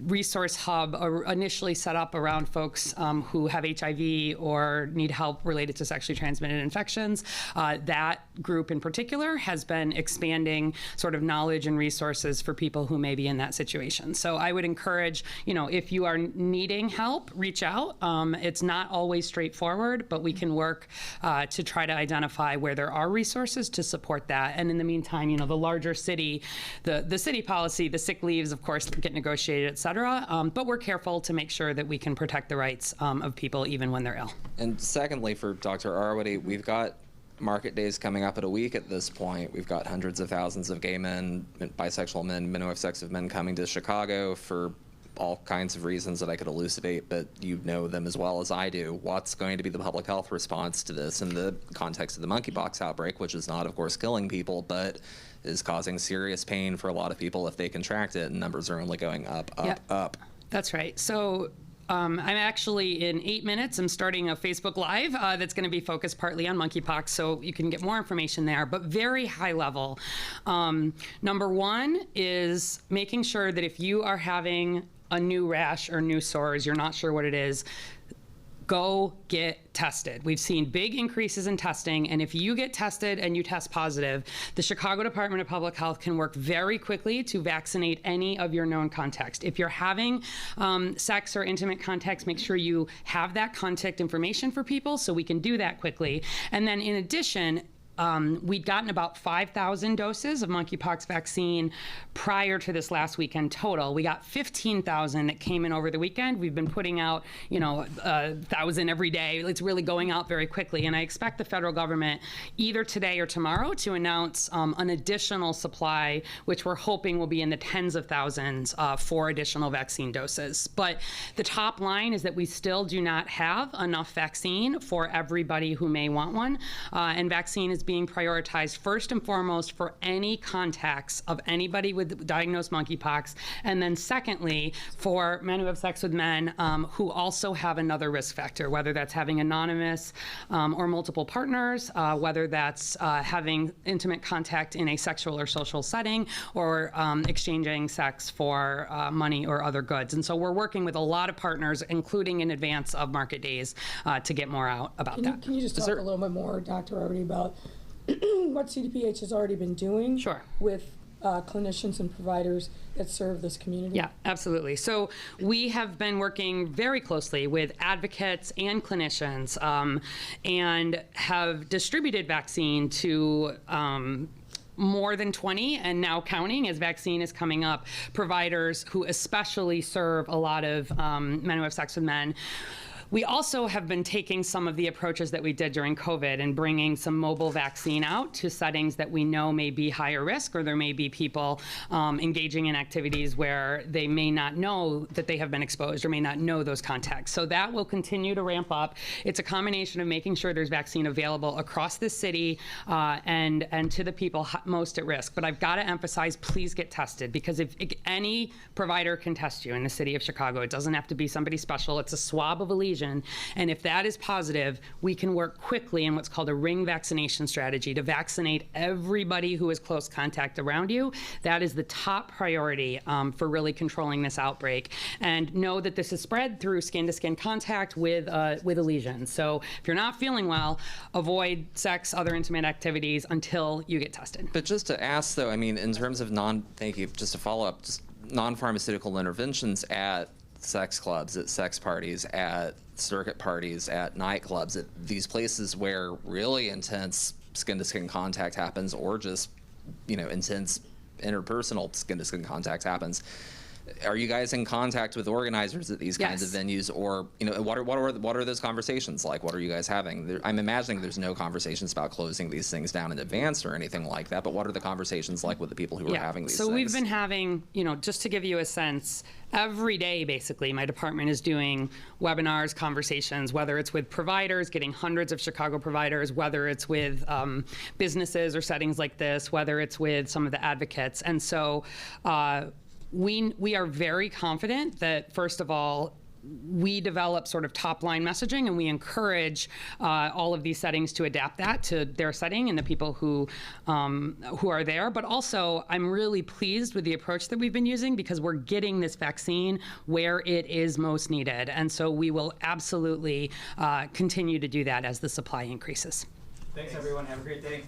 resource hub initially set up around folks who have HIV or need help related to sexually transmitted infections. That group in particular has been expanding sort of knowledge and resources for people who may be in that situation. So I would encourage, if you are needing help, reach out. It's not always straightforward, but we can work to try to identify where there are resources to support that. And in the meantime, the larger city, the city policy, the sick leaves, of course, get negotiated, et cetera. But we're careful to make sure that we can protect the rights of people even when they're ill. And secondly, for Dr. Arwady, we've got market days coming up at a week at this point. We've got hundreds of thousands of gay men, bisexual men who have sex with men coming to Chicago for all kinds of reasons that I could elucidate, but you know them as well as I do. What's going to be the public health response to this in the context of the monkeypox outbreak, which is not, of course, killing people, but is causing serious pain for a lot of people if they contract it, and numbers are only going up, up. That's right. So I'm actually, in 8 minutes, I'm starting a Facebook Live that's going to be focused partly on monkeypox, so you can get more information there, but very high level. Number one is making sure that if you are having a new rash or new sores, you're not sure what it is, go get tested. We've seen big increases in testing, and if you get tested and you test positive, the Chicago Department of Public Health can work very quickly to vaccinate any of your known contacts. If you're having sex or intimate contacts, make sure you have that contact information for people so we can do that quickly. And then in addition, we'd gotten about 5,000 doses of monkeypox vaccine prior to this last weekend total. We got 15,000 that came in over the weekend. We've been putting out, 1,000 every day. It's really going out very quickly. And I expect the federal government either today or tomorrow to announce an additional supply, which we're hoping will be in the tens of thousands for additional vaccine doses. But the top line is that we still do not have enough vaccine for everybody who may want one. And vaccine is being prioritized first and foremost for any contacts of anybody with diagnosed monkeypox, and then secondly for men who have sex with men who also have another risk factor, whether that's having anonymous or multiple partners, whether that's having intimate contact in a sexual or social setting, or exchanging sex for money or other goods. And so we're working with a lot of partners, including in advance of market days, to get more out about that. Can you just talk a little bit more, Dr. Arwady, about what CDPH has already been doing with clinicians and providers that serve this community? Yeah, absolutely. So we have been working very closely with advocates and clinicians and have distributed vaccine to more than 20 and now counting as vaccine is coming up, providers who especially serve a lot of men who have sex with men. We also have been taking some of the approaches that we did during COVID and bringing some mobile vaccine out to settings that we know may be higher risk, or there may be people engaging in activities where they may not know that they have been exposed or may not know those contacts. So that will continue to ramp up. It's a combination of making sure there's vaccine available across the city and to the people most at risk. But I've got to emphasize, please get tested, because if any provider can test you in the city of Chicago, it doesn't have to be somebody special. It's a swab of a lesion. And if that is positive, we can work quickly in what's called a ring vaccination strategy to vaccinate everybody who is close contact around you. That is the top priority for really controlling this outbreak. And know that this is spread through skin-to-skin contact with a lesion. So if you're not feeling well, avoid sex, other intimate activities until you get tested. But just to ask, though, I mean, in terms of just to follow up, just non-pharmaceutical interventions at sex clubs, at sex parties, at circuit parties, at nightclubs, at these places where really intense skin-to-skin contact happens, or just, intense interpersonal skin-to-skin contact happens. Are you guys in contact with organizers at these kinds of Yes. venues, or what are those conversations like? What are you guys having? I'm imagining there's no conversations about closing these things down in advance or anything like that. But what are the conversations like with the people who are having these so things? we've been having, just to give you a sense, every day basically my department is doing webinars, conversations, whether it's with providers, getting hundreds of Chicago providers, whether it's with businesses or settings like this, whether it's with some of the advocates. And so we are very confident that, first of all, we develop sort of top-line messaging, and we encourage all of these settings to adapt that to their setting and the people who are there. But also, I'm really pleased with the approach that we've been using, because we're getting this vaccine where it is most needed. And so we will absolutely continue to do that as the supply increases. Thanks, everyone. Have a great day.